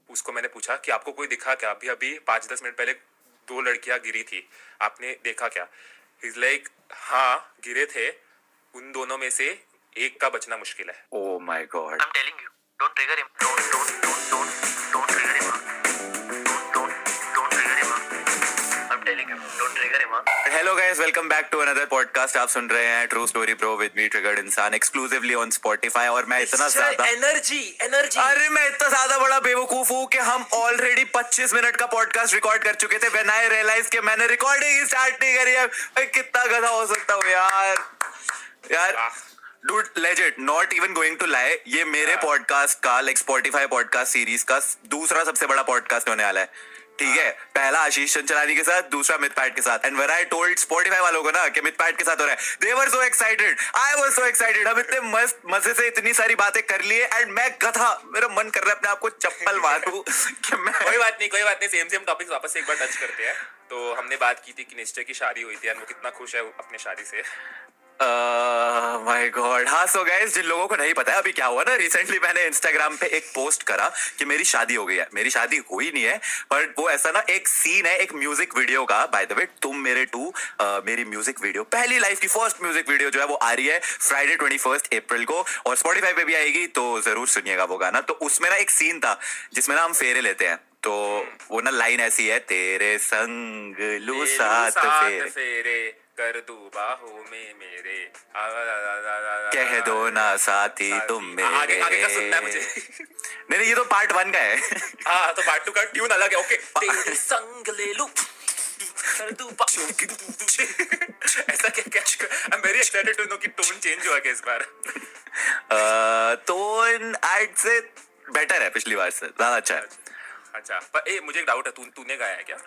उसको मैंने पूछा कि आपको कोई दिखा क्या, अभी अभी 5-10 मिनट पहले 2 लड़कियां गिरी थी, आपने देखा क्या? He's like, हाँ गिरे थे, उन दोनों में से एक का बचना मुश्किल है। Oh my God. I'm telling you, don't trigger him. Don't trigger him. Don't trigger him. I'm telling you, don't trigger him. Hello guys, welcome back to another podcast. आप सुन रहे हैं True Story Bro with me Triggered इंसान exclusively on Spotify। और मैं इतना ज्यादा energy अरे मैं इतना ज्यादा बड़ा बेवकूफ हूँ कि हम ऑलरेडी 25 मिनट का पॉडकास्ट रिकॉर्ड कर चुके थे। When I realized कि मैंने रिकॉर्डिंग ही स्टार्ट नहीं करी है। मैं कितना गधा हो सकता हूँ यार Dude, legit, not even going to lie, ये मेरे पॉडकास्ट का लाइक Spotify पॉडकास्ट सीरीज का दूसरा सबसे बड़ा पॉडकास्ट होने वाला है। ठीक है, पहला आशीष चंचलानी के साथ, दूसरा मिथपैट के साथ। And when I told Spotify वालों को ना कि मिथपैट के साथ हो रहा है, they were so excited, I was so excited। हम इतने मस्त मजे से इतनी सारी बातें कर लिए एंड मैं गधा, मेरा मन कर रहा है अपने आप को चप्पल मारूं कि मैं कोई बात नहीं, सेम टॉपिक्स वापस से एक बार टच करते हैं। तो हमने बात की थी कि निश्चय की शादी हुई थी और वो कितना खुश है अपने शादी से। My God. हाँ, सो गाइस, जिन लोगों को नहीं पता है अभी क्या हुआ ना, रिसेंटली मैंने इंस्टाग्राम पे एक पोस्ट करा कि मेरी शादी हो गई है। मेरी शादी हुई नहीं है, पर वो ऐसा ना एक सीन है एक म्यूजिक वीडियो का। बाय द वे, तुम मेरे टू मेरी म्यूजिक वीडियो, पहली लाइफ की फर्स्ट म्यूजिक वीडियो जो है वो आ रही है फ्राइडे 21 अप्रैल को, और स्पॉटिफाई पे भी आएगी, तो जरूर सुनिएगा वो गाना। तो उसमें ना एक सीन था जिसमें ना हम फेरे लेते हैं, तो वो ना लाइन ऐसी है, तेरे संग लू सात फेरे कर दू बाहों में मेरे, कह दो ना साथी तुम मेरे। आगे का सुनना है मुझे। नहीं, ये तो पार्ट 1 का है। हाँ, तो पार्ट 2 का ट्यून अलग है। ओके, तेरे संग ले लूं कर दूं ऐसा क्या कैच कर। I am very excited to know कि टोन चेंज हुआ क्या इस बार। टोन आइड से बेटर है, पिछली बार से ज्यादा अच्छा है। अच्छा, पर मुझे एक डाउट है, तूने गाया है क्या?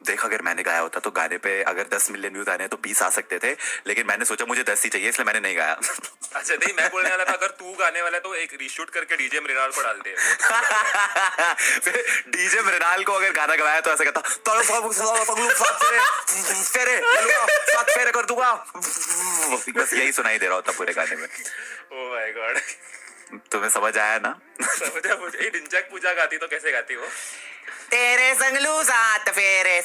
देख, अगर मैंने गाया होता तो गाने पे अगर 10 मिलियन व्यूज आने तो 20 आ सकते थे, लेकिन मैंने सोचा मुझे 10 ही चाहिए, इसलिए मैंने नहीं गाया। अच्छा, नहीं, मैं बोलने वाला था अगर तू गाने वाला तो एक रीशूट करके डीजे मृणाल को डाल दे। डीजे मृणाल को अगर गाना गवाया तो ऐसा कहता, सात फेरे कर दूंगा, बस यही सुनाई दे रहा होता पूरे गाने में। ओह माय गॉड, तुम्हें समझ आया ना? समझा मुझे। डिंचक पूजा गाती तो कैसे गाती वो? तेरे संगलू सात फेरे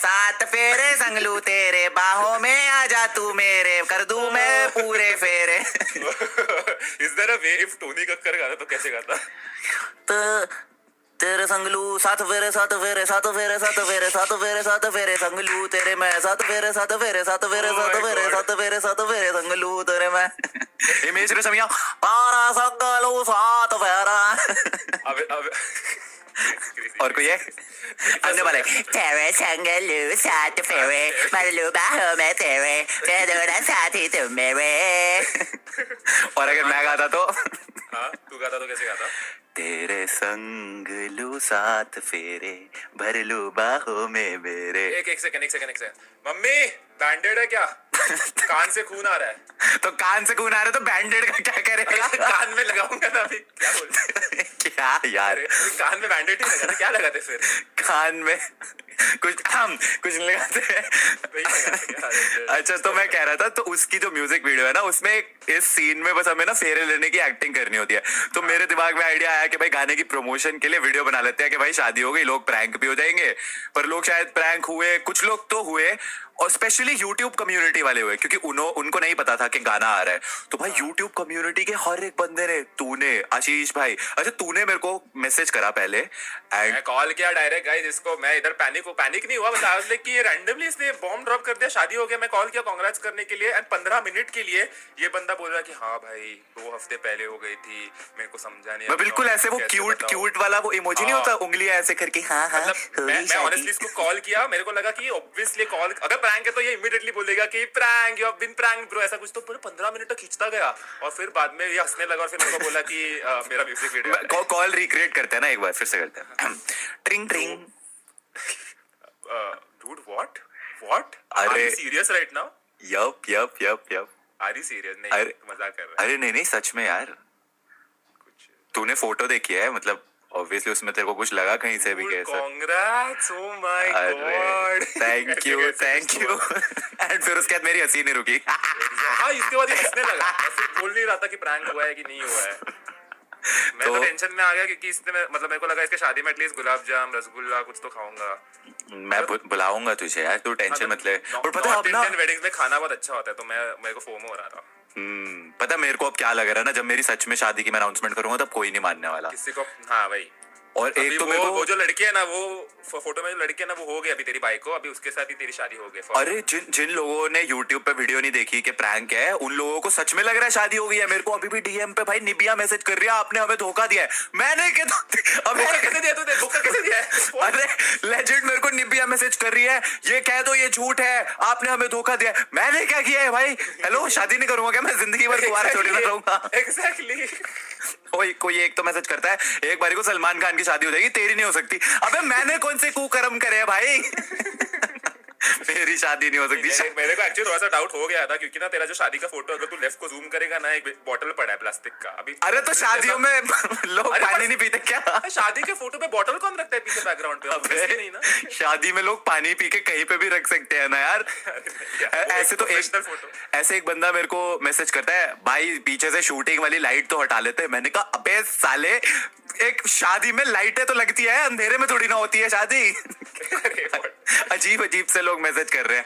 संगलू, तेरे बाहों में आजा तू मेरे, कर दूं मैं पूरे फेरे। Is there a way if Tony Kakkar गाता तो कैसे गाता? तेरे संगलू सात फेरे संगलू, तेरे मैं सात फेरे संगलू, तेरे मैं इमेज रसमिया तारा संगलू सात फेरा। अब और कोई है अन्य वाले, तेरे संगलू सात फेरे मरलू बाहों में तेरे, कह दो ना साथी तुम मेरे। और अगर मैं गाता तो? हाँ, तू गाता तो कैसे गाता? तेरे संग लू सात फेरे भर लू बाहों में मेरे। एक सेकंड। मम्मी, बैंडेड है क्या? कान से खून आ रहा है। तो कान से खून आ रहा है तो बैंडेड का क्या करेगा? कान में लगाऊंगा ना अभी। क्या बोलते? क्या यार, कान में बैंडेड ही लगाते, क्या लगाते फिर? कान में कुछ लगाते हैं। अच्छा, तो मैं कह रहा था, तो उसकी जो म्यूजिक वीडियो है ना, उसमें इस सीन में बस हमें ना फेरे लेने की एक्टिंग करनी होती है। तो मेरे दिमाग में आइडिया आया कि भाई गाने की प्रमोशन के लिए वीडियो बना लेते हैं कि भाई शादी हो गई, लोग प्रैंक भी हो जाएंगे। पर लोग शायद प्रैंक हुए, कुछ लोग तो हुए, और स्पेशली यूट्यूब कम्युनिटी वाले हुए, क्योंकि उनको नहीं पता था कि गाना आ रहा है। तो भाई यूट्यूब कम्युनिटी के हर एक बंदे ने, तूने, आशीष भाई, अच्छा तूने मेरे को मैसेज करा पहले एंड मैं कॉल किया डायरेक्ट गाइस इसको। मैं इधर पैनिक नहीं हुआ, बता कि ये रैंडमली इसने बॉम्ब ड्रॉप कर दिया, शादी हो गया। मैं कॉल किया कांग्रेट्स करने के लिए एंड 15 मिनट के लिए ये बंदा बोल रहा कि हाँ भाई 2 हफ्ते पहले हो गई थी, मेरे को समझा नहीं। मैं बिल्कुल ऐसे वो क्यूट वाला वो इमोजी नहीं होता, उंगलियां ऐसे करके, हाँ मतलब मैं ऑनेस्टली इसको कॉल किया, मेरे को लगा कि ऑब्वियसली कॉल अगर प्रैंक है तो ये इमीडिएटली बोलेगा कि prank, you have been pranked bro, ऐसा कुछ। तो पूरे 15 मिनट तक खींचता गया और फिर बाद में ये हंसने लगा और फिर मेरे को बोला कि मेरा म्यूजिक वीडियो। कॉल रिक्रिएट करते हैं ना, एक बार फिर से करते हैं। ट्रिंग ट्रिंग। डूड व्हाट अरे are you serious right now? Yup are you serious? नहीं, मजाक कर रहा है। अरे नहीं, सच में यार। तूने फोटो देखी है, मतलब ऑब्वियसली उसमें तेरे को कुछ लगा कहीं से भी कैसा? Congrats, oh my God, thank you. And फिर उसके बाद मेरी हंसी नहीं रुकी। हाँ, इसके बाद ये हंसने लगा, फिर बोल नहीं रहा था कि प्रैंक हुआ है कि नहीं हुआ है। मैं तो टेंशन में आ गया क्योंकि इसने मतलब मेरे को लगा इसके शादी में एटलीस्ट गुलाब जाम रसगुल्ला कुछ तो खाऊंगा। मैं बुलाऊंगा तुझे यार, तू टेंशन मत ले। और पता है अब ना वेडिंग्स में खाना बहुत अच्छा होता है, तो मेरे को फोमो हो रहा था। पता है मेरे को अब क्या लग रहा है ना, जब मेरी सच में शादी की मैं अनाउंसमेंट करूंगा तब कोई नहीं मानने वाला किसी को। हाँ भाई। और एक तो मेरे को वो जो लड़की है ना, वो फोटो में जो लड़की है ना, वो हो गई अभी तेरी बाइक को, अभी उसके साथ ही तेरी शादी हो गई। अरे जिन लोगों ने YouTube पे वीडियो नहीं देखी कि प्रैंक है, उन लोगों को सच में लग रहा है शादी हो गई है। मेरे को अभी भी DM पे भाई निबिया मैसेज कर रही है, आपने हमें धोखा दिया है। मैंने अबे कैसे दिया तूने, धोखा कैसे दिया है? अरे लेजेंड मेरे को निबिया मैसेज कर रही है, ये कह दो ये झूठ है, आपने हमें धोखा दिया है। मैंने क्या किया है भाई? हेलो, शादी नहीं करूंगा क्या मैं? जिंदगी भर दोबारा छोड़ी ना रहूंगा। एग्जैक्टली। कोई एक तो मैसेज करता है, एक बारी को सलमान खान की शादी हो जाएगी, तेरी नहीं हो सकती। अबे मैंने कौन से कुकर्म करे हैं भाई? मेरी शादी नहीं हो सकती। मेरे को एक्चुअली थोड़ा सा डाउट हो गया था क्योंकि ना तेरा जो शादी का फोटो अगर तू लेफ्ट को जूम करेगा ना, एक बॉटल पड़ा है प्लास्टिक का अभी। अरे तो शादियों में लोग पानी नहीं पीते क्या? शादी के फोटो पे बॉटल कौन रखता है पीछे बैकग्राउंड पे? अबे नहीं ना, शादी में लोग पानी पी के कहीं पे भी रख सकते हैं ना यार। ऐसे तो ऐसे एक बंदा मेरे को मैसेज करता है, भाई पीछे से शूटिंग वाली लाइट तो हटा लेते हैं। मैंने कहा अबे साले, एक शादी में लाइटें तो लगती है, अंधेरे में थोड़ी ना होती है शादी। अजीब अजीब से लोग मैसेज कर रहे हैं।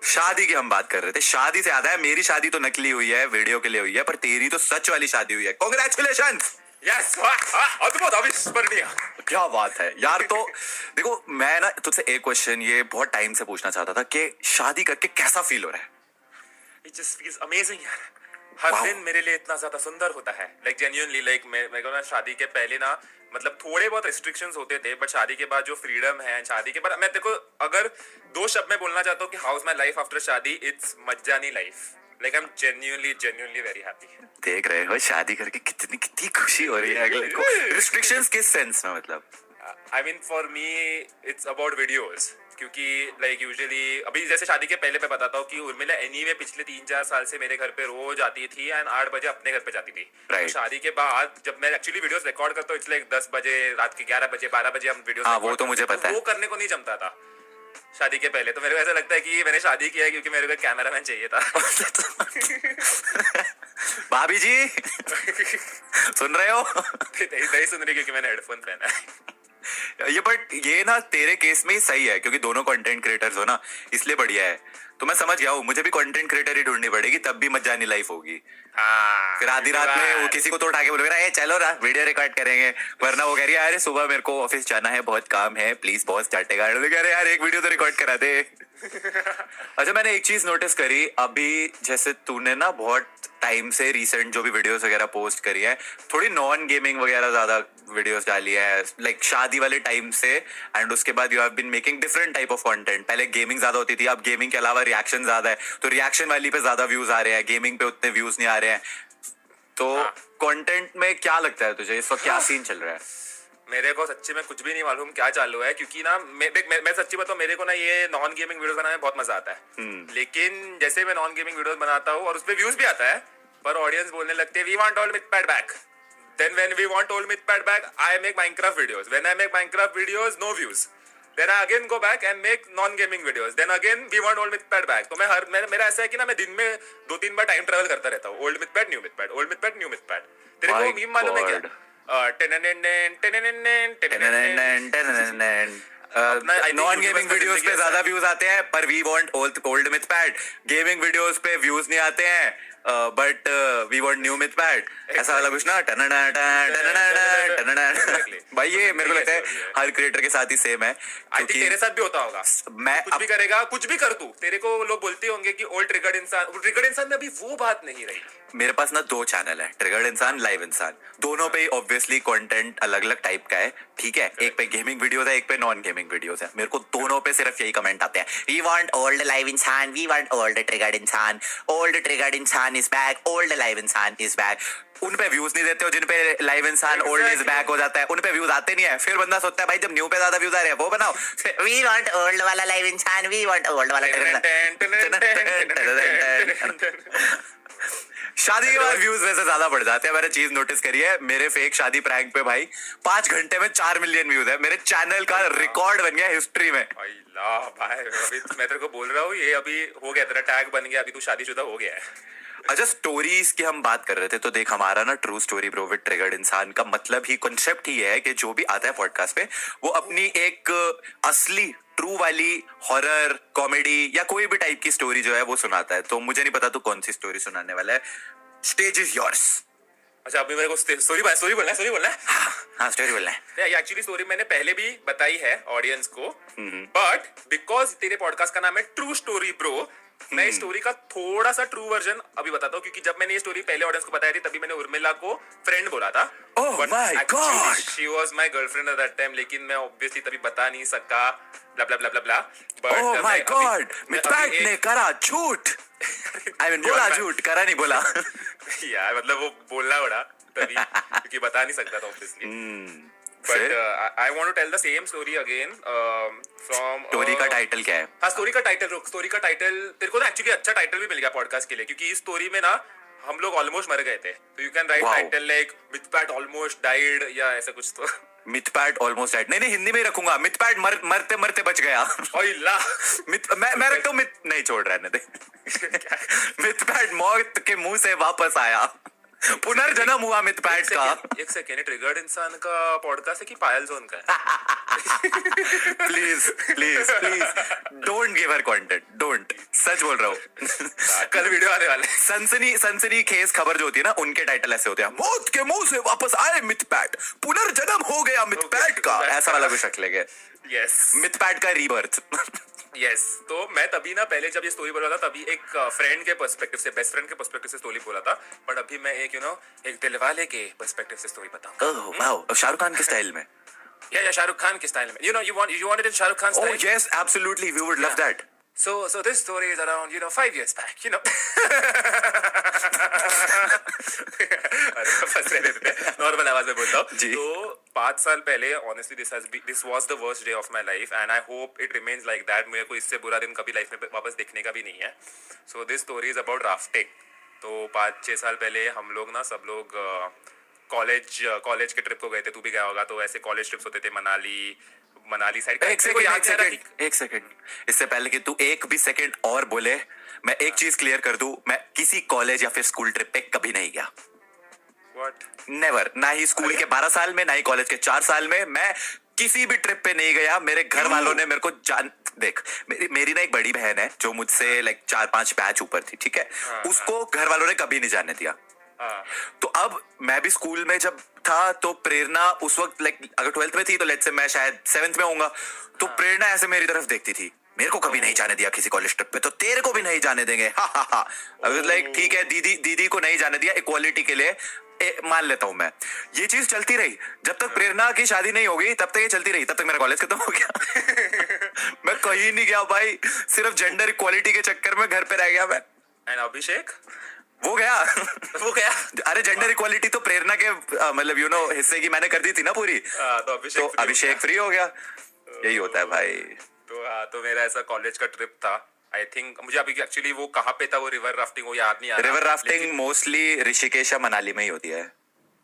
शादी की हम बात कर रहे थे, शादी से याद है, मेरी शादी तो नकली हुई है, वीडियो के लिए हुई है, पर तेरी तो सच वाली शादी हुई है। कांग्रेचुलेशन। यस, अद्भुत, अविस्मरणीय। क्या बात है यार। तो देखो मैं ना तुझसे एक क्वेश्चन ये बहुत टाइम से पूछना चाहता था कि शादी करके कैसा फील हो रहा है? It just feels amazing यार। हर दिन मेरे लिए इतना ज्यादा सुंदर होता है। लाइक जेन्युइनली, लाइक मेरे को ना शादी के पहले ना मतलब थोड़े बहुत रिस्ट्रिक्शंस होते थे, बट शादी के बाद जो फ्रीडम है, शादी के बाद मैं देखो अगर दो शब्द में बोलना चाहता हूँ कि how is my life after शादी, इट्स मज्जानी life. Like I am genuinely very happy. देख रहे हो शादी करके कितनी खुशी हो रही है अगले को। रिस्ट्रिक्शंस किस सेंस में मतलब? I mean for me it's about videos, क्योंकि लाइक यूजुअली अभी जैसे शादी के पहले मैं बताता हूँ कि उर्मिला एनीवे पिछले 3-4 साल से मेरे घर पे रोज आती थी एंड 8 बजे अपने घर पे जाती थी। right. शादी के बाद जब मैं एक्चुअली वीडियोस रिकॉर्ड करता हूँ, इसलिए 10 बजे, रात के 11 बजे, 12 बजे हम वीडियोस। हाँ वो तो मुझे पता है। वो करने को नहीं जमता था शादी के पहले। तो मेरे को ऐसा लगता है कि मैंने शादी किया है क्योंकि मेरे को कैमरामैन चाहिए था। भाभी जी सुन रहे हो? नहीं सुन रही क्योंकि मैंने हेडफोन पहना है। ये बट ये ना तेरे केस में ही सही है क्योंकि दोनों कंटेंट क्रिएटर्स हो ना, इसलिए बढ़िया है। तो मैं समझ गया हूँ, मुझे भी कंटेंट क्रिएटर ही ढूंढनी पड़ेगी, तब भी मजानी लाइफ होगी। फिर आधी रात में वो किसी को तो उठा के बोलोगे ना, चलो ना वीडियो रिकॉर्ड करेंगे, वरना वो कह रही है अरे सुबह मेरे को ऑफिस जाना है, बहुत काम है, प्लीज बॉस डांटेगा। कह रहे यार एक वीडियो तो रिकॉर्ड करा दे। अच्छा मैंने एक चीज नोटिस करी, अभी जैसे तूने ना बहुत टाइम से रिसेंट जो भी वीडियोस वगैरह पोस्ट करी है, थोड़ी नॉन गेमिंग वगैरह ज्यादा वीडियोस डाली है, लाइक शादी वाले टाइम से। एंड उसके बाद you have been making different type of content. पहले गेमिंग ज्यादा होती थी, अब गेमिंग के अलावा रिएक्शन ज्यादा है, तो रिएक्शन वाली पे ज्यादा व्यूज आ रहे हैं, गेमिंग पे उतने व्यूज नहीं आ रहे हैं। तो कंटेंट में क्या लगता है तुझे इस वक्त क्या सीन चल रहा है? मेरे को सच्ची में कुछ भी नहीं मालूम क्या चालू है, क्योंकि ना मैं सच्ची बताऊं, मेरे को ना ये नॉन गेमिंग वीडियोस बनाने में बहुत मजा आता है। लेकिन जैसे मैं नॉन गेमिंग वीडियोस बनाता हूँ और उस पे व्यूज भी आता है, पर ऑडियंस बोलने लगते हैं we want all Mythpat back. Then when we want all Mythpat back, I make Minecraft videos. When I make Minecraft videos, no views. Then I again go back and make non-gaming videos. Then again we want old mythpad back. तो मेरा ऐसा है कि ना मैं दिन में 2-3 बार time travel करता रहता हूँ। Old mythpad, new mythpad, old mythpad, new mythpad। तेरे को मीम मालूम है क्या? नॉन गेमिंग वीडियोस पे ज्यादा व्यूज आते हैं, पर we want old Mythpat. Gaming videos पे व्यूज नहीं आते हैं, but we want new Mythpat. ऐसा वाला कुछ ना। भाई ये मेरे को लगता है हर क्रिएटर के साथ ही सेम है। आई थिंक तेरे साथ भी होता होगा। मैं कुछ भी करेगा, कुछ भी कर तू, तेरे को लोग बोलते होंगे कि ओल्ड ट्रिगर्ड इंसान में अभी वो बात नहीं रही। मेरे पास ना 2 चैनल है, ट्रिगर्ड इंसान, लाइव इंसान। दोनों पे ऑब्वियसली कंटेंट अलग अलग टाइप का है, ठीक है। एक पे गेमिंग वीडियोस है, एक पे नॉन गेमिंग वीडियोस है। मेरे को दोनों पे सिर्फ यही कमेंट आते हैं, वी वांट ओल्ड लाइव इंसान, वी वांट ओल्ड ट्रिगर्ड इंसान, ओल्ड ट्रिगर्ड इंसान इज बैक, ओल्ड लाइव इंसान इज बैक। उन पे व्यूज नहीं देते हो, जिन पे लाइव इंसान ओल्ड इज बैक हो जाता है उन पे व्यूज आते नहीं है। फिर बंदा सोचता है भाई जब न्यू पे ज्यादा व्यूज आ रहे हैं वो बनाओ। वी वांट ओल्ड वाला लाइव इंसान, वी वांट ओल्ड वाला। शादी के बाद व्यूज वैसे ज्यादा बढ़ जाते हैं। मैंने चीज नोटिस करी है, मेरे फेक शादी प्रैंक पे भाई 5 घंटे में 4 मिलियन व्यूज है। मेरे चैनल का रिकॉर्ड बन गया हिस्ट्री में। भाई अभी मैं तेरे को बोल रहा हूँ, ये अभी हो गया, तेरा टैग बन गया, अभी तू शादीशुदा हो गया है। अच्छा, स्टोरीज की हम बात कर रहे थे, तो देख हमारा ना true story bro with Triggered इंसान का मतलब ही, कॉन्सेप्ट ही है कि जो भी आता है पॉडकास्ट पे वो अपनी एक असली ट्रू वाली हॉरर कॉमेडी या कोई भी टाइप की स्टोरी जो है वो सुनाता है। तो मुझे नहीं पता तू कौन सी स्टोरी सुनाने वाला है। Stage is yours. अच्छा, अभी मेरे को स्टोरी बोलना है। हाँ, स्टोरी बोलना है। एक्चुअली स्टोरी मैंने पहले भी बताई है ऑडियंस को, बट बिकॉज तेरे पॉडकास्ट का नाम है ट्रू स्टोरी ब्रो, मैं इस स्टोरी का थोड़ा सा ट्रू वर्जन अभी बताता हूँ, क्योंकि जब मैंने ये स्टोरी पहले ऑडियंस को बताई थी तभी मैंने उर्मिला को फ्रेंड बोला था। Oh my God! She was my girlfriend eight that time, लेकिन मैं ऑब्वियसली तभी बता नहीं सका, ब्ला ब्ला ब्ला ब्ला ब्ला। ओह माय गॉड, मिथपैट ने करा झूठ। आई मीन बोला झूठ, करा नहीं बोला। यार मतलब वो बोलना पड़ा तभी, क्योंकि बता नहीं सकता था obviously. But I want to tell the same story again from story का टाइटल क्या है? हाँ, स्टोरी का टाइटल तेरे को ना एक्चुअली अच्छा टाइटल भी मिल गया पॉडकास्ट के लिए, क्योंकि इस स्टोरी में ना हम लोग ऑलमोस्ट मर गए थे, तो you can write title like Mythpat almost died या ऐसा कुछ। तो मिथपैट ऑलमोस्ट डाइड नहीं, हिंदी में ही रखूंगा, मिथपैट मरते मरते बच गया। ओइला मैं रखता हूँ नहीं छोड़ रहने दे। मिथपैट मौत के मुंह से वापस आया, पुनर्जन्म हुआ मिथपैट का। एक सेकेंड, ट्रिगर्ड इंसान का पॉडकास्ट है कि पायल जोन का है? Please please please don't give her content, don't, सच बोल रहा हूँ। कल वीडियो आने वाले। सनसनी खेस खबर जो होती है ना, उनके टाइटल ऐसे होते हैं, मौत के मुंह से वापस आए मिथपैट, पुनर्जन्म हो गया मिथपैट का, ऐसा वाला कुछ रख लेंगे। यस, मिथपैट का रीबर्थ। यस तो मैं तभी ना पहले जब ये स्टोरी बोला था तभी एक फ्रेंड के पर्सपेक्टिव से, बेस्ट फ्रेंड के पर्सपेक्टिव से स्टोरी बोला था, बट अभी मैं एक एक दिलवाले के पर्सपेक्टिव से स्टोरी बताऊंगा। ओह वाओ, शाहरुख खान के स्टाइल में। या शाहरुख खान के स्टाइल में, you want it in Shahrukh Khan style? Oh yes, absolutely, we would love that. So this story is around 5 years back, normal आवाज में बोलता हूँ। तो 5 साल पहले honestly this was the worst day of my life and I hope it remains like that. मेरे को इससे बुरा दिन कभी लाइफ में वापस देखने का भी नहीं है। So this story is about rafting. तो 5-6 साल पहले हम लोग ना सब लोग कॉलेज के ट्रिप को गए थे, तू भी गया होगा। तो ऐसे कॉलेज ट्रिप्स होते थे मनाली साइड। एक सेकंड, इससे पहले कि तू एक भी सेकंड और बोले, मैं एक चीज क्लियर कर दूं, मैं किसी कॉलेज या फिर स्कूल ट्रिप पे कभी नहीं गया। What? नेवर, ना ही स्कूल के 12 साल में, ना ही कॉलेज के 4 साल में, मैं किसी भी ट्रिप पे नहीं गया। मेरे घर वालों ने मेरे को देख, मेरी ना एक बड़ी बहन है जो मुझसे लाइक 4-5 बैच ऊपर थी, ठीक है। उसको घर वालों ने कभी नहीं जाने दिया। तो अब मैं भी स्कूल में जब था तो प्रेरणा उस वक्त लाइक अगर 12th में थी तो लेट्स से मैं शायद 7th में होऊंगा, तो प्रेरणा ऐसे मेरी तरफ देखती थी, मेरे को कभी नहीं जाने दिया किसी कॉलेज ट्रिप पे, तो तेरे को भी नहीं जाने देंगे। लाइक ठीक है, दीदी को नहीं जाने दिया इक्वालिटी के लिए, मान लेता हूं मैं। ये चीज चलती रही जब तक प्रेरणा की शादी नहीं होगी, तब तक ये चलती रही, तब तक मेरा कॉलेज खत्म हो गया। मैं कहीं नहीं गया भाई, सिर्फ जेंडर इक्वालिटी के चक्कर में घर पे रह गया मैं। एंड अभिषेक वो गया। अरे जेंडर इक्वालिटी तो प्रेरणा के मतलब हिस्से की मैंने कर दी थी ना पूरी। तो अभिषेक फ्री हो गया। यही होता है भाई। तो मेरा ऐसा कॉलेज का ट्रिप था। आई थिंक मुझे अभी एक्चुअली वो कहाँ पे था, वो रिवर राफ्टिंग, वो याद नहीं आ रहा। रिवर राफ्टिंग मोस्टली ऋषिकेश या मनाली में ही होती है।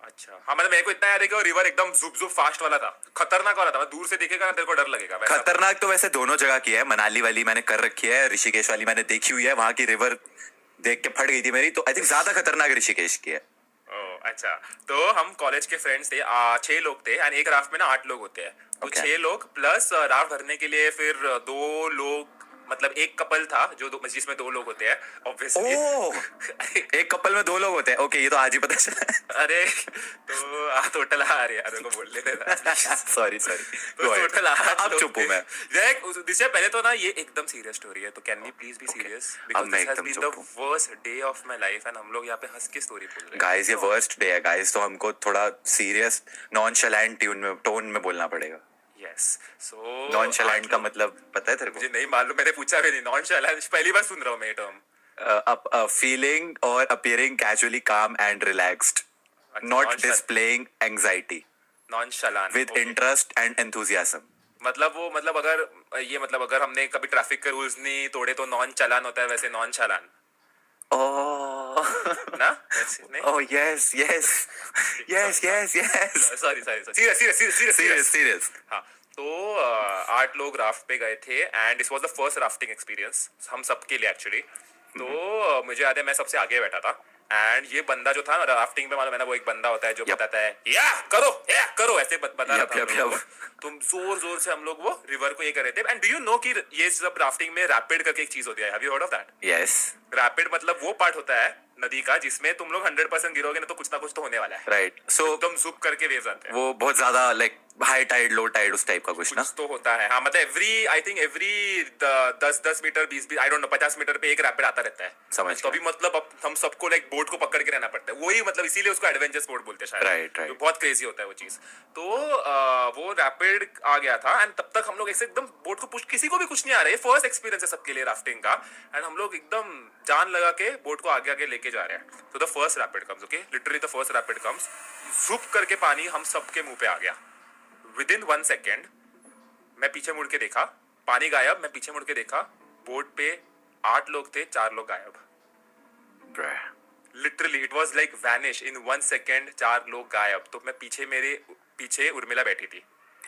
अच्छा हाँ, मतलब मेरे को इतना याद है कि वो रिवर एकदम जुप फास्ट वाला था, खतरनाक वाला था। दूर से देखेगा ना तेरे को डर लगेगा। खतरनाक तो वैसे दोनों जगह की है, मनाली वाली मैंने कर रखी है, ऋषिकेश वाली मैंने देखी हुई है। वहां की रिवर देख के फट गई थी मेरी, तो आई थिंक ज्यादा खतरनाक ऋषिकेश की है। अच्छा, तो हम कॉलेज के फ्रेंड्स थे, 6 लोग थे एंड एक राफ्ट में ना 8 लोग होते हैं। तो 6 लोग प्लस राफ्ट भरने के लिए फिर 2 लोग, मतलब एक कपल था जिसमें 2 लोग होते हैं ऑब्वियसली। एक कपल में 2 लोग होते हैं, ओके, ये तो आज ही पता चला। अरे तो टोटल यार को बोल लेते थे। सॉरी तो टोटल अब चुप हूं मैं। इससे पहले तो ना ये एकदम सीरियस स्टोरी है, तो can we please be serious, because this has been the worst day of my life and हम लोग यहाँ पे हंस के स्टोरी बोल रहे हैं। गाइस ये वर्स्ट डे है गाइस, तो हमको थोड़ा सीरियस नॉनशैलेंट टोन में बोलना पड़ेगा। Yes. So नॉनशैलेंट का मतलब पता है तेरे को? मुझे नहीं मालूम, मैंने पूछा भी नहीं। नॉनशैलेंट पहली बार सुन रहा हूँ मैं ये टर्म। फीलिंग और appearing casually calm and relaxed, not displaying anxiety, नॉनशैलेंट with interest and enthusiasm. मतलब अगर हमने कभी ट्रैफिक के रूल्स नहीं तोड़े तो नॉन चालान होता है, वैसे नॉन चालान ना? Oh yes. Sorry. Serious. हाँ, तो 8 लोग राफ्ट पे गए थे and this was the first rafting experience हम सबके लिए एक्चुअली। तो मुझे याद है मैं सबसे आगे बैठा था एंड ये बंदा जो था ना राफ्टिंग में, मालूम है ना, वो एक बंदा होता है जो बताता है या करो ऐसे बता रहा था हम लोगों को। तुम जोर जोर से हम लोग वो रिवर को ये कर रहे थे। एंड डू यू नो कि ये सब राफ्टिंग में रैपिड करके एक चीज होती है, have you heard of that? Yes, rapid मतलब वो पार्ट होता है नदी का जिसमें तुम लोग 100% गिरोगे ना तो कुछ ना कुछ तो होने वाला है। राइट। सो एकदम zup करके वेव्स आते हैं। वो बहुत ज्यादा like high tide low tide उस टाइप का कुछ ना कुछ तो होता है। हाँ मतलब I think every 10 metre 20 I don't know 50 metre पे एक रैपिड आता रहता है। समझ तो अभी मतलब अब हम सबको लाइक बोट को पकड़ के रहना पड़ता है, वही मतलब इसीलिए उसको एडवेंचर स्पोर्ट बोलते हैं शायद। राइट तो बहुत क्रेजी होता है वो चीज। तो वो रैपिड आ गया था एंड तब तक हम लोग ऐसे एकदम बोट को पुश, किसी को भी कुछ नहीं आ रहा है, फर्स्ट एक्सपीरियंस है सबके लिए राफ्टिंग का। एंड हम लोग एकदम जान लगा के बोट को आगे आगे लेके जा रहे हैं। तो the first rapid comes, okay, literally the first rapid comes, ज़ुप करके पानी हम सबके मुंह पे आ गया। विदिन 1 सेकेंड मैं पीछे मुड़ के देखा, पानी गायब, मैं पीछे मुड़ के देखा, बोट पे 8 लोग थे, 4 लोग गायब। Literally it was like vanish in 1 second, 4 लोग गायब। तो मैं मेरे पीछे उर्मिला बैठी थी।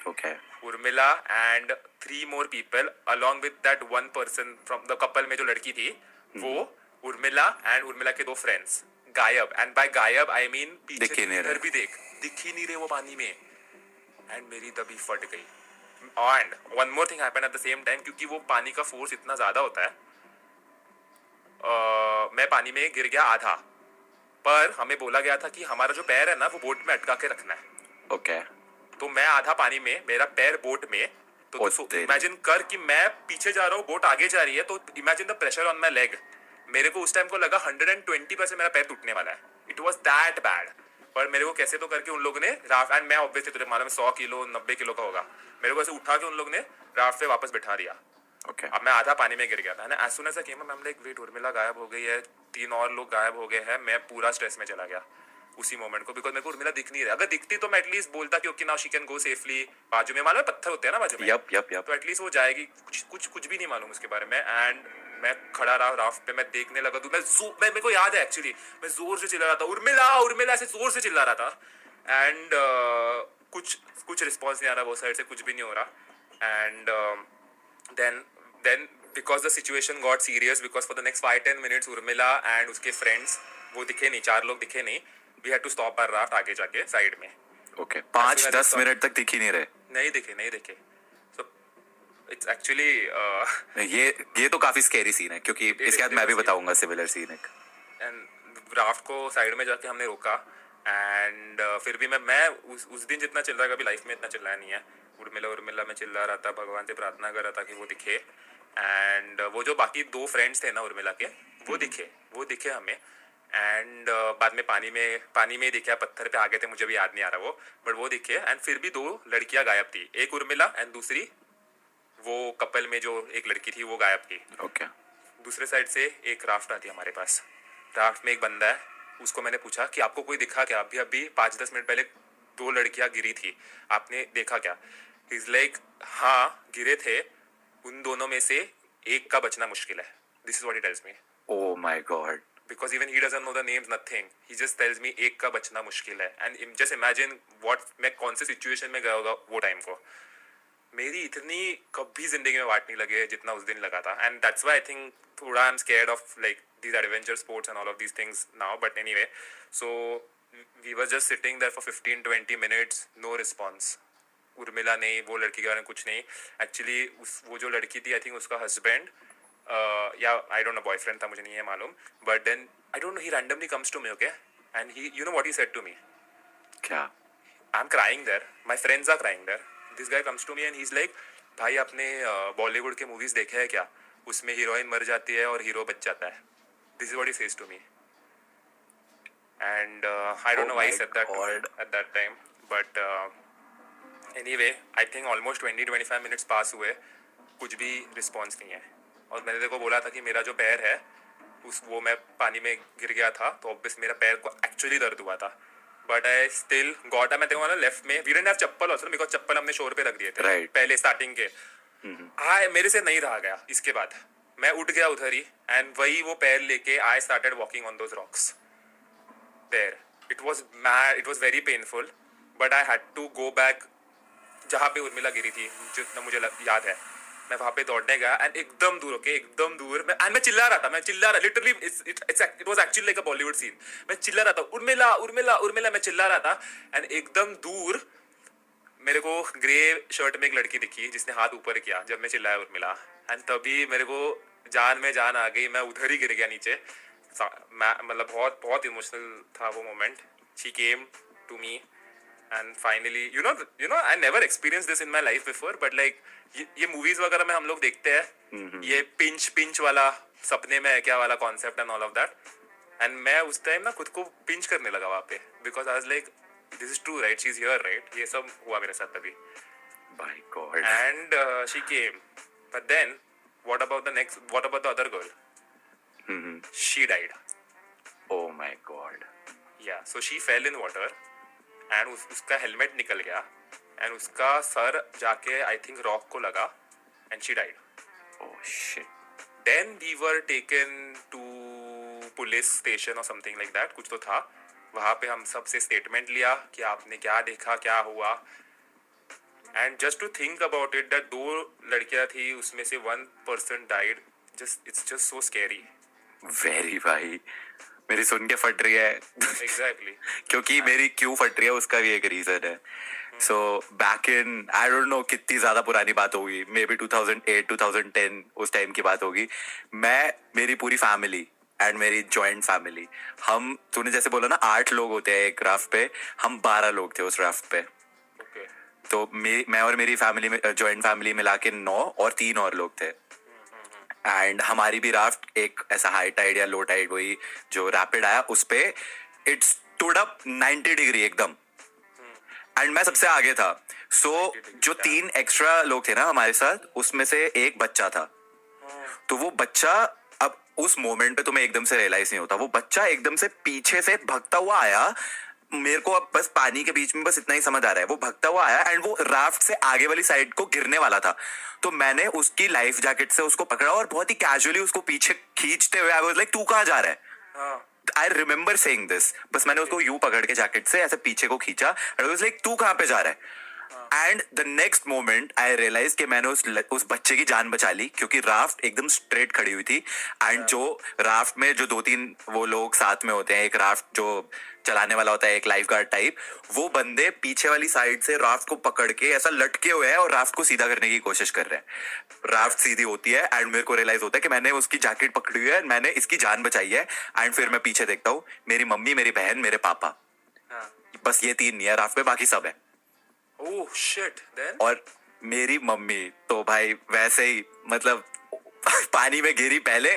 Okay. Urmila and 3 more people along with that one person from the couple में जो लड़की थी वो, उर्मिला एंड उर्मिला के 2 फ्रेंड्स गायब। एंड बाय गायब आई मीन पीछे इधर भी दिख ही नहीं रहे वो पानी में। एंड मेरी दबी फट गई। And one more thing happened at the same time, क्योंकि वो पानी का फोर्स इतना ज्यादा होता है, मैं पानी में गिर गया आधा। पर हमें बोला गया था कि हमारा जो पैर है ना वो बोट में अटका के रखना है। ओके। तो मैं आधा पानी में, मेरा पैर बोट में, तो इमेजिन कर कि मैं पीछे जा रहा हूँ, बोट आगे जा रही है, तो imagine the pressure on my leg. मेरे को उस टाइम को लगा 120% मेरा पैर टूटने वाला है। It was that bad. पर मेरे को कैसे तो करके उन लोगों ने राफ्ट, एंड मैं ऑब्वियसली तुझे मालूम है 100 किलो 90 किलो का होगा, मेरे को ऐसे उठा के उन लोग ने राफ्ट पे वापस बिठा दिया। ओके। अब मैं आधा पानी में गिर गया था ना। As soon as I came I am like wait, Urmila गायब हो गई है, 3 और लोग गायब हो गए हैं। मैं पूरा स्ट्रेस में चला गया उसी मोमेंट को, बिकॉज मेरे को उर्मिला दिख नहीं रहा। अगर दिखती तो मैं एटलीस्ट बोलता कि okay now she can go safely. बाजू में मालूम है पत्थर होते हैं ना बाजू में, यप। तो एटलीस्ट वो जाएगी। कुछ भी नहीं मालूम उसके बारे में। एंड मैं खड़ा रहा राफ्ट पे, मैं देखने लगा तो मेरे को याद है एक्चुअली मैं जोर से चिल्ला रहा था उर्मिला उर्मिला, ऐसे जोर से चिल्ला रहा था। एंड कुछ रिस्पॉन्स नहीं आ रहा वो साइड से, कुछ भी नहीं हो रहा। And then because the situation got serious, because for the next 5-10 minutes Urmila and उसके फ्रेंड्स वो दिखे नहीं, 4 लोग दिखे नहीं। We had to stop our raft आगे जाके साइड में। ओके। 5-10 मिनट तक दिख ही नहीं रहे? नहीं दिखे। सो इट्स एक्चुअली ये तो काफी स्कैरी सीन है, क्योंकि इसके बाद मैं भी बताऊंगा सिमिलर सीन एक। एंड राफ्ट को साइड में जाके हमने रोका। एंड फिर भी मैं उस दिन जितना चिल्ला कभी लाइफ में इतना चिल्लाया नहीं है। उर्मिला में चिल्ला रहा था, भगवान से प्रार्थना कर रहा था कि वो दिखे। एंड वो जो बाकी 2 फ्रेंड्स थे ना उर्मिला के, वो दिखे हमें। एंड बाद में पानी में दिखे, पत्थर पे आगे थे, मुझे भी याद नहीं आ रहा वो, बट वो दिखे। एंड फिर भी 2 लड़कियां गायब थी, एक उर्मिला एंड दूसरी वो कपल में जो एक लड़की थी वो गायब थी। ओके। दूसरे साइड से एक राफ्ट आती है हमारे पास। राफ्ट में एक बंदा है, उसको मैंने पूछा कि आपको कोई दिखा क्या? अभी 5-10 मिनट पहले 2 लड़कियां गिरी थी, आपने देखा क्या? इज लाइक हाँ गिरे थे, उन दोनों में से एक का बचना मुश्किल है। This is what he tells me. Oh my God. Because even he doesn't know the names, nothing. He just tells me एक का बचना मुश्किल है। And just imagine what मैं कौन से सिचुएशन में गया होगा वो टाइम को। मेरी इतनी कभी जिंदगी में वाट नहीं लगे जितना उस दिन लगा था। And that's why I think थोड़ा I'm scared of like these adventure sports and all of these things now. But anyway, so we were just sitting there for 15-20 minutes, no response. Urmila नहीं, वो लड़की के बारे में कुछ नहीं। Actually वो जो लड़की थी I think उसका husband या आई डोंट नो बॉयफ्रेंड था, मुझे नहीं है मालूम, but then I don't know he randomly comes to me, okay, and he you know what he said to me? क्या? I am crying there, my friends are crying there, this guy comes to me and he is like भाई आपने बॉलीवुड के movies देखे हैं क्या? उसमें heroine मर जाती है और हीरो बच जाता है। This is what he says to me. And I don't know why he said that at that time, but anyway I think almost 20-25 minutes pass हुए, कुछ भी रिस्पॉन्स नहीं है। और मैंने देखो बोला था कि मेरा जो पैर है वो मैं पानी में गिर गया था, तो ऑब्वियस मेरा पैर को एक्चुअली दर्द हुआ था। बट आई स्टिल गॉट, मैं देखो ना लेफ्ट में वी डिडंट हैव चप्पल ऑल्सो, बिकॉज़ चप्पल हमने शोर पे रख दिए थे पहले स्टार्टिंग के। मेरे से नहीं रहा गया। इसके बाद मैं उठ गया उधर ही, एंड वही वो पैर लेके I started walking on those rocks there. It was very painful, but I had to go back जहाँ पे उर्मिला गिरी थी, जितना मुझे याद है। मैं वहां पे दौड़ने गया एंड एकदम दूर, ओके, एकदम दूर मैं चिल्ला रहा था, literally it was actually like a Bollywood scene. मैं चिल्ला रहा था, उर्मिला उर्मिला उर्मिला, मैं चिल्ला रहा था एंड एकदम दूर मेरे को ग्रे शर्ट में एक लड़की दिखी जिसने हाथ ऊपर किया जब मैं चिल्लाया उर्मिला, एंड तभी मेरे को जान में जान आ गई, मैं उधर ही गिर गया नीचे। मतलब बहुत बहुत इमोशनल था वो moment. She came to me and finally you know I never experience this in my life before, but like ये मूवीज वगैरह में हम लोग देखते हैं ये पिंच वाला, सपने में है क्या वाला concept and all of that, and मैं उस टाइम ना खुद को पिंच करने लगा वहां पे, because I was like this is true right, she is here right, ये सब हुआ मेरे साथ तभी। My God. And she came, but then what about the other girl? She died. Oh my God. Yeah, so she fell in water and उसका helmet निकल गया and उसका सर जाके I think रॉक को लगा and she died. Oh shit. Then we were taken to police station or something like that, कुछ तो था। वहाँ पे हम सब से स्टेटमेंट लिया कि आपने क्या देखा, क्या हुआ, and just to think about it that 2 लड़कियां थी, उसमें से 1 person died, it's just so scary. Very भाई, मेरी सुन के फट रही है। एग्जैक्टली। क्योंकि मेरी क्यों फट रही है उसका भी एक रीजन है। So back in I don't no कितनी ज्यादा पुरानी बात होगी, मे बी 2008 2010 उस टाइम की बात होगी। मैं, मेरी पूरी फैमिली एंड मेरी जॉइंट फैमिली, हम, तूने जैसे बोला ना 8 लोग होते हैं एक राफ्ट पे, हम 12 लोग थे उस राफ्ट पे। ओके। तो मैं और मेरी फैमिली में, जॉइंट फैमिली मिला के 9 और 3 और लोग थे। एंड हमारी भी राफ्ट एक ऐसा हाई टाइड या लो टाइड, वही जो रैपिड आया उस पे इट स्टूड अप 90 डिग्री एकदम, एंड मैं सबसे आगे था। सो जो 3 एक्स्ट्रा लोग थे ना हमारे साथ, उसमें से एक बच्चा था। तो वो बच्चा, अब उस मोमेंट पे तुम्हें एकदम से रियलाइज नहीं होता, वो बच्चा एकदम से पीछे से भागता हुआ आया। मेरे को अब बस पानी के बीच में बस इतना ही समझ आ रहा है, वो भागता हुआ आया एंड वो राफ्ट से आगे वाली साइड को गिरने वाला था। तो मैंने उसकी लाइफ जैकेट से उसको पकड़ा और बहुत ही कैजुअली उसको पीछे खींचते हुए आई वाज लाइक, तू कहाँ जा रहा है? आई रिमेम्बर सेइंग दिस, बस मैंने उसको यूं पकड़ के जैकेट से ऐसे पीछे को खींचा, आई वाज लाइक, तू कहाँ पे जा रहा है? And the next moment I realise कि मैंने उस बच्चे की जान बचा ली, क्योंकि राफ्ट एकदम स्ट्रेट खड़ी हुई थी। एंड जो राफ्ट में जो 2-3 वो लोग साथ में होते हैं, एक राफ्ट जो चलाने वाला होता है, एक लाइफ गार्ड टाइप, वो बंदे पीछे वाली साइड से राफ्ट को पकड़ के ऐसा लटके हुए हैं और राफ्ट को सीधा करने की कोशिश कर रहे हैं। राफ्ट सीधी होती है एंड मेरे को रियलाइज होता है कि मैंने उसकी जैकेट पकड़ी हुई है, मैंने इसकी जान बचाई है। एंड फिर मैं पीछे देखता हूँ, मेरी मम्मी, मेरी बहन, मेरे पापा, बस ये 3 नहीं है राफ्ट पे, बाकी सब है। Oh shit. देन और मेरी मम्मी तो भाई वैसे ही, मतलब पानी में गिरी पहले,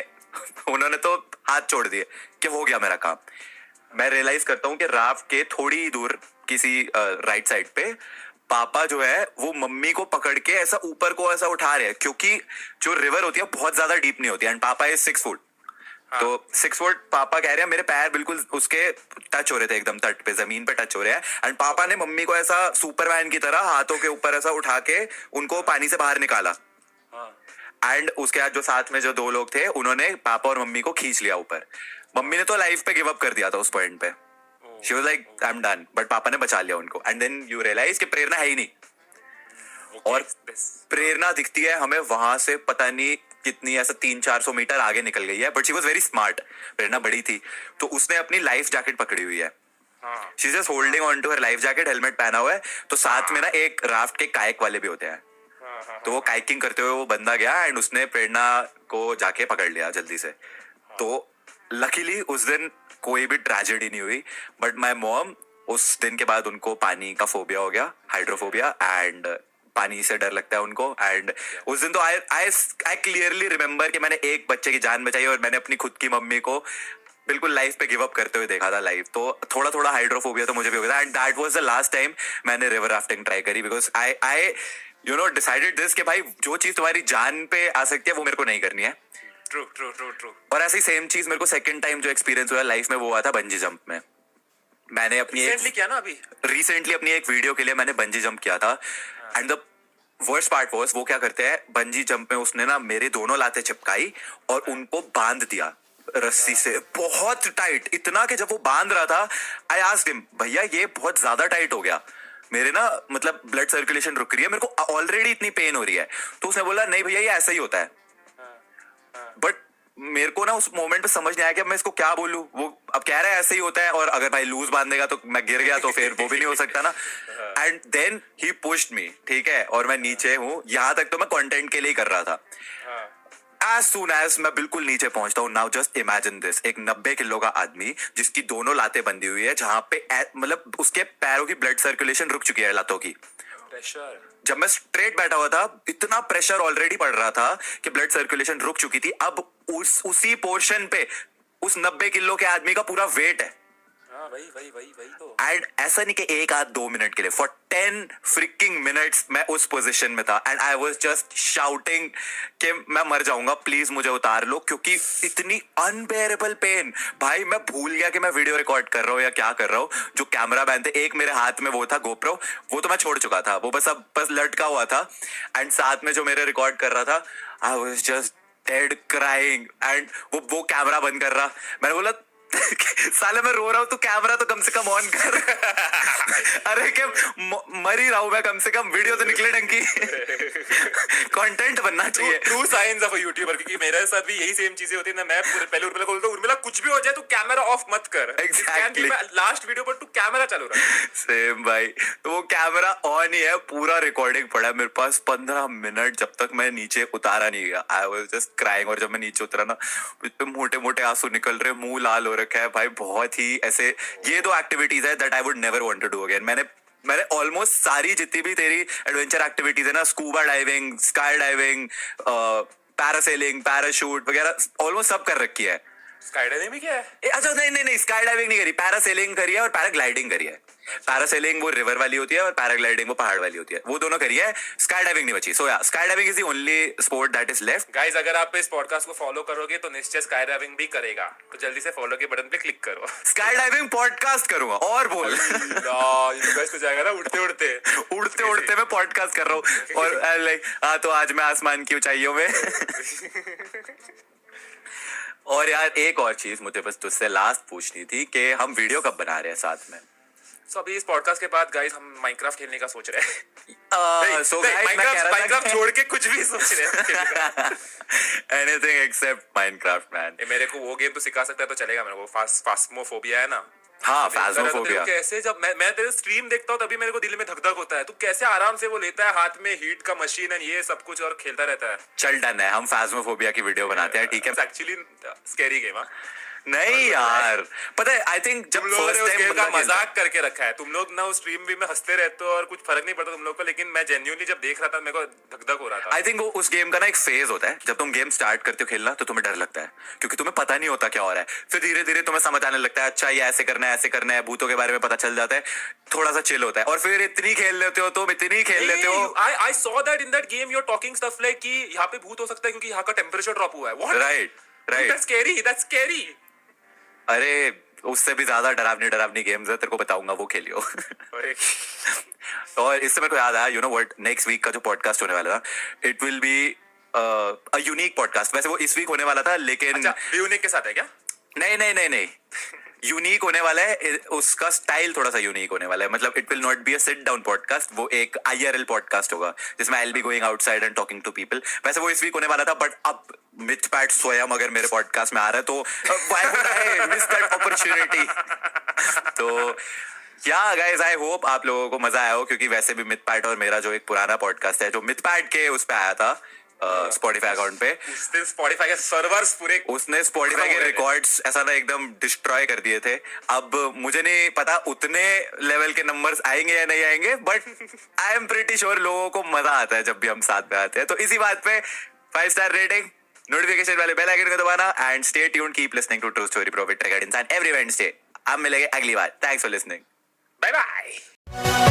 उन्होंने तो हाथ छोड़ दिए कि हो गया मेरा काम। मैं रियलाइज करता हूँ कि राफ्ट के थोड़ी ही दूर किसी राइट साइड पे पापा जो है वो मम्मी को पकड़ के ऐसा ऊपर को ऐसा उठा रहे हैं, क्योंकि जो रिवर होती है बहुत ज्यादा डीप नहीं होती है, एंड पापा इज 6 फुट। तो 6 फुट पापा कह रहे हैं, मेरे पैर बिल्कुल उसके टच हो रहे थे, एकदम तट पे, जमीन पे टच हो रहे हैं। एंड पापा ने मम्मी को ऐसा सुपरमैन की तरह हाथों के ऊपर ऐसा उठा के उनको पानी से बाहर निकाला। एंड उसके बाद जो साथ में जो 2 लोग थे, उन्होंने पापा और मम्मी को खींच लिया ऊपर। मम्मी ने तो लाइफ पे गिव अप कर दिया था उस पॉइंट पे, she was like I am done, but पापा ने बचा लिया उनको। एंड देन यू रियलाइज कि प्रेरणा है ही नहीं, और प्रेरणा दिखती है हमें वहां से पता नहीं कितनी, ऐसा 300-400 मीटर आगे निकल गई है, but she was very smart. Prerna बड़ी थी, तो उसने अपनी लाइफ जैकेट पकड़ी हुई है, she is just holding on to her life jacket, helmet पहना हुआ है। तो साथ में ना एक राफ्ट के कायक वाले भी होते हैं, तो वो काइकिंग करते हुए वो बंदा गया एंड उसने प्रेरणा को जाके पकड़ लिया जल्दी से। तो लकीली उस दिन कोई भी ट्रेजेडी नहीं हुई, बट माय मॉम, उस दिन के बाद उनको पानी का फोबिया हो गया, हाइड्रोफोबिया, एंड पानी से डर लगता है उनको। एंड उस दिन तो आई क्लियरली रिमेम्बर कि मैंने एक बच्चे की जान बचाई और मैंने अपनी खुद की मम्मी को बिल्कुल लाइफ पे गिव अप करते हुए देखा था लाइफ। तो थोड़ा थोड़ा हाइड्रोफोबिया तो मुझे भी हो गया था, and that was the last time मैंने रिवर राफ्टिंग ट्राई करी, because I you know decided this कि भाई जो चीज तुम्हारी जान पे आ सकती है वो मेरे को नहीं करनी है। True true true true. और ऐसी सेम चीज मेरे को सेकंड टाइम जो एक्सपीरियंस हुआ लाइफ में वो हुआ था बंजी जंप में। मैंने अपनी रिसेंटली अपनी एक वीडियो के लिए मैंने बंजी जंप किया था, and the worst part was, वो क्या करते हैं बंजी जंप में, उसने ना मेरे दोनों लातें चिपकाई और उनको बांध दिया रस्सी से बहुत टाइट, इतना कि जब वो बांध रहा था आई आस्क्ड हिम, भैया ये बहुत ज्यादा टाइट हो गया। मेरे ना मतलब ब्लड सर्कुलेशन रुक रही है, मेरे को ऑलरेडी इतनी पेन हो रही है। तो उसने बोला नहीं भैया ये ऐसा ही होता है। बट मेरे को ना उस मोमेंट पे समझ नहीं आया कि अब मैं इसको क्या बोलूं। वो अब कह रहा है ऐसे ही होता है, और अगर भाई लूज बांध देगा तो मैं गिर गया तो फिर वो भी नहीं हो सकता ना। And then he pushed me, ठीक है, और मैं नीचे हूँ। यहाँ तक तो मैं कंटेंट के लिए ही कर रहा था। As soon as मैं बिल्कुल नीचे पहुंचता हूँ, नाउ जस्ट इमेजिन दिस, एक 90 किलो का आदमी जिसकी दोनों लातें बंधी हुई है, जहां पे मतलब उसके पैरों की ब्लड सर्कुलेशन रुक चुकी है लातों की। प्रेशर। जब मैं स्ट्रेट बैठा हुआ था, इतना प्रेशर ऑलरेडी पड़ रहा था कि ब्लड सर्कुलेशन रुक चुकी थी। अब उसी पोर्शन पे उस 90 किलो के आदमी का पूरा वेट है। वही तो। एंड ऐसा नहीं कि 1 आध 2 मिनट के लिए, फॉर 10 फ्रिकिंग मिनट्स मैं उस पोजीशन में था। And I was just shouting कि मैं मर जाऊंगा, प्लीज मुझे उतार लो, क्योंकि इतनी अनबेरेबल पेन। भाई मैं भूल गया कि मैं वीडियो रिकॉर्ड कर रहा हूँ या क्या कर रहा हूँ। जो कैमरा मैन थे, एक मेरे हाथ में वो था गोप्रो, वो तो मैं छोड़ चुका था, वो बस अब बस लटका हुआ था। एंड साथ में जो मेरे रिकॉर्ड कर रहा था, I was just dead crying. And वो कैमरा बंद कर रहा। मैंने बोला साले मैं रो रहा हूं, तू कैमरा तो कम से कम ऑन कर। अरे क्या मर ही रहा हूं मैं, कम से कम वीडियो तो निकले डंकी। कंटेंट बनना चाहिए। True science of a YouTuber, क्योंकि मेरे साथ भी यही सेम चीजें होती है ना। मैं पहले उर्मिला को बोलता हूं, उर्मिला कुछ भी हो जाए तू कैमरा ऑफ मत कर। Exactly. लास्ट वीडियो पर तू कैमरा चालू रख। सेम भाई, तो वो कैमरा ऑन ही है, पूरा रिकॉर्डिंग पड़ा है मेरे पास 15 मिनट, जब तक मैं नीचे उतारा नहीं गया। I was just crying. और जब मैं नीचे उतरा ना, मोटे मोटे आंसू निकल रहे, मुंह लाल हो रखा है भाई। बहुत ही ऐसे ये 2 एक्टिविटीज है that I would never want to do again. मैंने ऑलमोस्ट सारी जितनी भी तेरी एडवेंचर एक्टिविटीज है ना, scuba diving, sky diving, parasailing, parachute वगैरह, ऑलमोस्ट सब कर रखी है। स्काई डाइविंग भी क्या है? अच्छा नहीं, स्काई डाइविंग नहीं करी, पैरासेलिंग करी है और पैराग्लाइडिंग करी है। पैरासेलिंग वो रिवर वाली होती है और पैराग्लाइडिंग वो पहाड़ वाली होती है, वो दोनों करी है। स्काई डाइविंग नहीं बची। सो या sky diving is the only sport that is left. Guys, अगर आप इस पॉडकास्ट को फॉलो करोगे तो निश्चय स्काई डाइविंग भी करेगा, तो जल्दी से फॉलो के बटन पे क्लिक करो। स्काई डाइविंग पॉडकास्ट करूंगा और बोल। बेस्ट हो जाएगा ना, उड़ते मैं पॉडकास्ट कर रहा हूँ और लाइक हाँ, तो आज मैं आसमान की ऊंचाइयों में। और यार एक और चीज मुझे बस तुझसे लास्ट पूछनी थी कि हम वीडियो कब बना रहे हैं साथ में। सो अभी इस पॉडकास्ट के बाद गाइस हम माइनक्राफ्ट खेलने का सोच रहे हैं। माइनक्राफ्ट छोड़ के कुछ भी सोच रहे हैं। Anything accept Minecraft man. मेरे को वो गेम तो सिखा सकता है तो चलेगा। मेरे को फास्मोफोबिया है ना। हाँ, फास्मोफोबिया। कैसे जब मैं तेरे स्ट्रीम देखता हूँ तभी मेरे को दिल में धक धक होता है। तू कैसे आराम से वो लेता है हाथ में हीट का मशीन है, ये सब कुछ, और खेलता रहता है। चल डन है, हम फास्मोफोबिया की वीडियो बनाते हैं, ठीक है। Actually scary game. नहीं यार, पता है आई थिंक जब फर्स्ट टाइम का मजाक करके रखा है तुम लोग ना, उस स्ट्रीम भी में हंसते रहते हो और कुछ फर्क नहीं पड़ता तुम लोग को, लेकिन मैं जेन्युइनली जब देख रहा था मेरे को धक-धक हो रहा था। आई थिंक वो उस गेम का ना एक फेज होता है, जब तुम गेम स्टार्ट करते हो खेलना तो तुम्हें डर लगता है, क्योंकि तुम्हें पता नहीं होता क्या हो रहा है। फिर धीरे धीरे तुम्हें समझ आने लगता है, अच्छा ये ऐसे करना है, भूतों के बारे में पता चल जाता है, थोड़ा सा चिल होता है। और फिर इतनी खेल लेते हो तुम, इतनी खेल लेते हो। I saw that in that game you are talking stuff like कि यहाँ पे भूत हो सकता है क्योंकि यहाँ का टेम्परेचर ड्रॉप हुआ है। Right that's scary. अरे उससे भी ज्यादा डरावनी गेम्स है, तेरे को बताऊंगा, वो खेलियो। और इससे मेरे को याद आया, you know what, next week का जो पॉडकास्ट होने वाला था, it will be a unique podcast. वैसे वो इस वीक होने वाला था, लेकिन यूनिक के साथ है क्या? नहीं, यूनिक होने वाला है, उसका स्टाइल थोड़ा सा यूनिक होने वाला है। मतलब it will not be a sit down podcast, वो एक IRL पॉडकास्ट होगा जिसमें I will be going outside and talking to people. वैसे वो इस वीक होने वाला था, बट अब मिथपैट स्वयं अगर मेरे पॉडकास्ट में आ रहा है तो why would I miss that opportunity. तो या गाइस, आई होप आप लोगों को मजा आया हो, क्योंकि वैसे भी मिथपैट और मेरा जो एक पुराना पॉडकास्ट है जो मिथपैट के उस पे आया था स्पॉटिफाई अकाउंट पे, स्पॉटिफाई के सर्वर्स पूरे, उसने स्पॉटिफाई के रिकॉर्ड्स ऐसा ना एकदम डिस्ट्रॉय कर दिए थे। अब मुझे नहीं पता उतने लेवल के नंबर्स आएंगे या नहीं आएंगे, but I am pretty sure लोगों को मजा आता है जब भी हम साथ में आते हैं। तो इसी बात पे 5 स्टार रेटिंग, नोटिफिकेशन वाले बेल आइकन को दबाना, and stay tuned, keep listening to True Story Pro with Triggered Insaan every Wednesday. अब मिलेंगे अगली बार। Thanks for listening, bye bye.